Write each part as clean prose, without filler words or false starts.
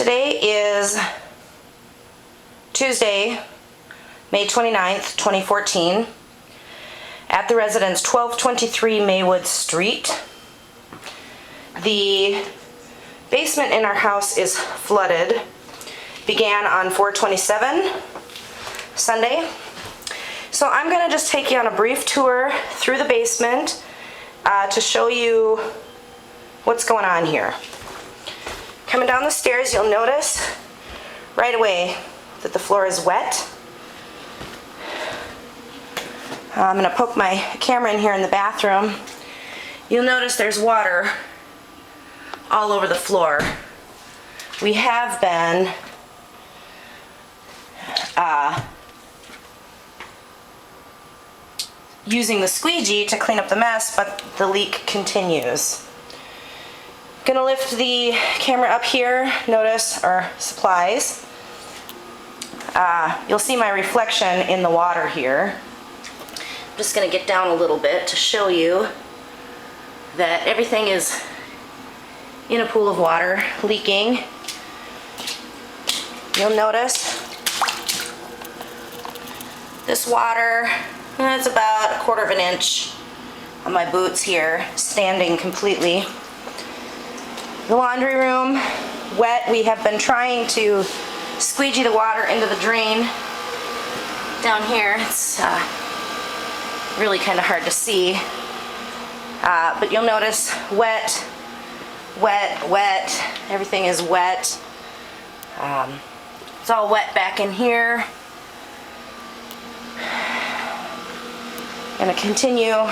Today is Tuesday, May 29th, 2014, at the residence 1223 Maywood Street. The basement in our house is flooded. Began on 4/27, Sunday. So I'm going to just take you on a brief tour through the basement to show you what's going on here. Coming down the stairs, you'll notice right away that the floor is wet. I'm going to poke my camera in here in the bathroom. You'll notice there's water all over the floor. We have been using the squeegee to clean up the mess, but the leak continues. Gonna lift the camera up here, notice our supplies. You'll see my reflection in the water here. I'm just gonna get down a little bit to show you that everything is in a pool of water, leaking. You'll notice this water, it's about 1/4 of an inch on my boots here, standing completely. The laundry room, wet. We have been trying to squeegee the water into the drain down here. It's really kind of hard to see, but you'll notice wet, wet, wet. Everything is wet. It's all wet back in here. Gonna continue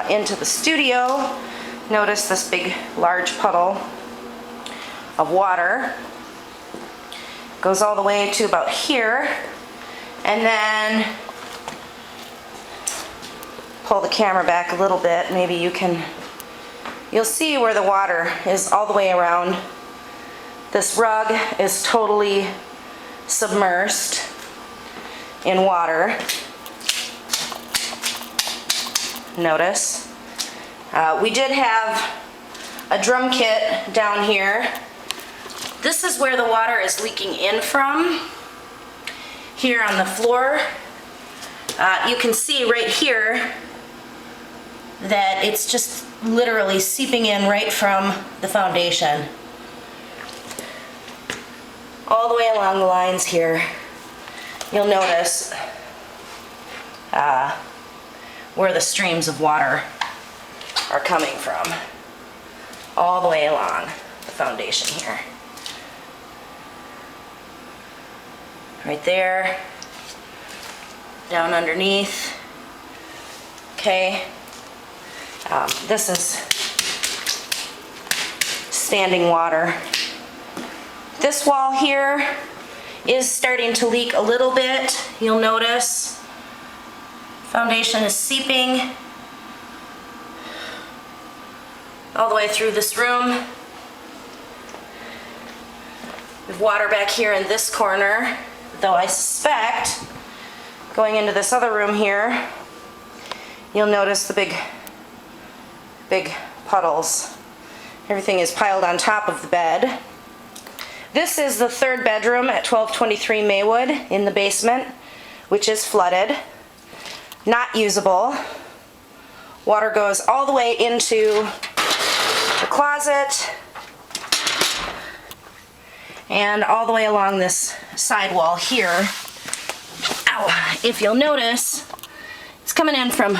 into the studio. Notice this big, large puddle of water. Goes all the way to about here, and then pull the camera back a little bit. Maybe you'll see where the water is all the way around. This rug is totally submersed in water. Notice. We did have a drum kit down here. This is where the water is leaking in from. Here on the floor. You can see right here that it's just literally seeping in right from the foundation. All the way along the lines here. You'll notice where the streams of water are coming from. All the way along the foundation here. Right there, down underneath. Okay, this is standing water. This wall here is starting to leak a little bit. You'll notice foundation is seeping all the way through this room. We have water back here in this corner, though I suspect going into this other room here, you'll notice the big puddles. Everything is piled on top of the bed. This is the third bedroom at 1223 Maywood in the basement, which is flooded, not usable. Water goes all the way into the closet and all the way along this side wall here. Ow! If you'll notice, it's coming in from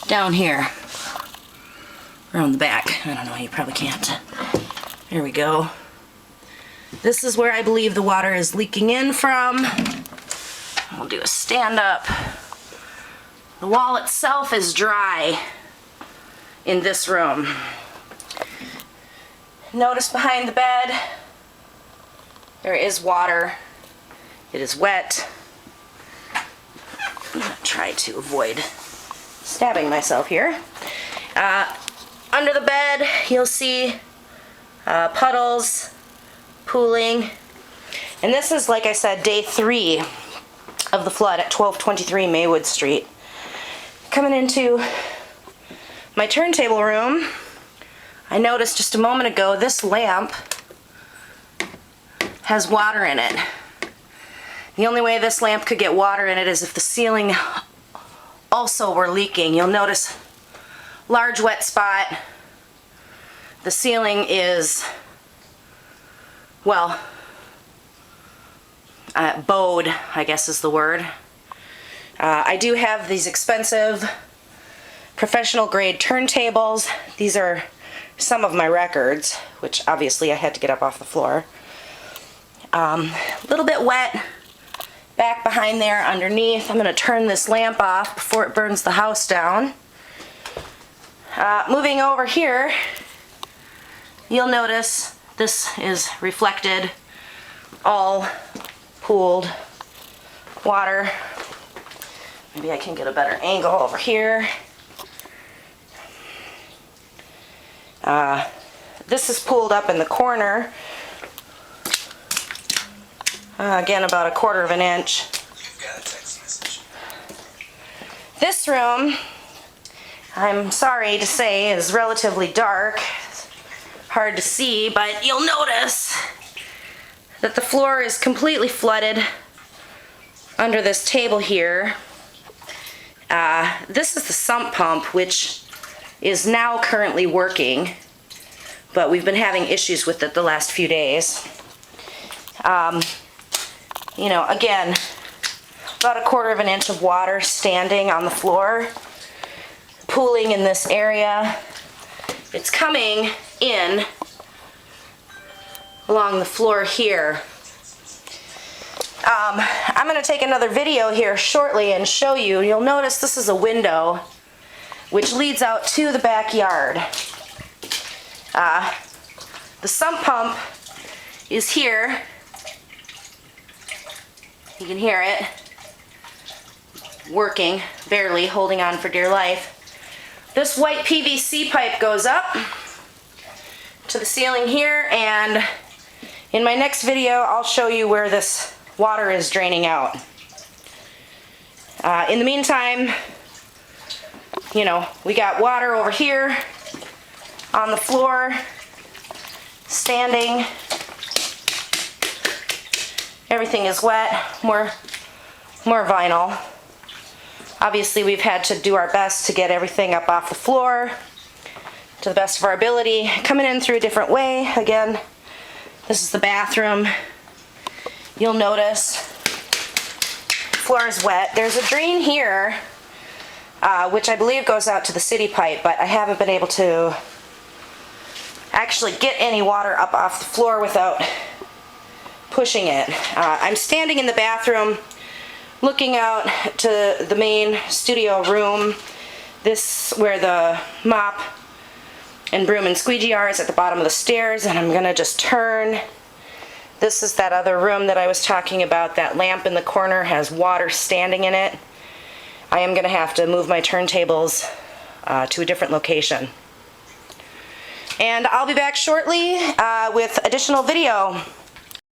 down here, around the back. I don't know, you probably can't. There we go. This is where I believe the water is leaking in from. We'll do a stand up. The wall itself is dry in this room. Notice behind the bed, there is water. It is wet. I'm gonna try to avoid stabbing myself here. Under the bed, you'll see puddles, pooling. And this is, like I said, day 3 of the flood at 1223 Maywood Street. Coming into my turntable room, I noticed just a moment ago this lamp has water in it. The only way this lamp could get water in it is if the ceiling also were leaking. You'll notice large wet spot. The ceiling is, well, bowed, I guess is the word. I do have these expensive professional grade turntables. These are some of my records, which obviously I had to get up off the floor. A little bit wet back behind there underneath. I'm going to turn this lamp off before it burns the house down. Moving over here, you'll notice this is reflected, all pooled water. Maybe I can get a better angle over here. This is pooled up in the corner. Again, about 1/4 of an inch. This room, I'm sorry to say, is relatively dark. It's hard to see, but you'll notice that the floor is completely flooded under this table here. This is the sump pump, which is now currently working, but we've been having issues with it the last few days. You know, again, about 1/4 of an inch of water standing on the floor, pooling in this area. It's coming in along the floor here. I'm going to take another video here shortly and show you. You'll notice this is a window which leads out to the backyard. The sump pump is here. You can hear it working, barely, holding on for dear life. This white PVC pipe goes up to the ceiling here, and in my next video I'll show you where this water is draining out. In the meantime, you know, we got water over here on the floor, standing. Everything is wet, more vinyl. Obviously we've had to do our best to get everything up off the floor to the best of our ability. Coming in through a different way. Again, this is the bathroom. You'll notice the floor is wet. There's a drain here, which I believe goes out to the city pipe, but I haven't been able to actually get any water up off the floor without pushing it. I'm standing in the bathroom looking out to the main studio room. This where the mop and broom and squeegee are is at the bottom of the stairs, and I'm gonna just turn. This is that other room that I was talking about. That lamp in the corner has water standing in it. I am gonna have to move my turntables to a different location. And I'll be back shortly with additional video.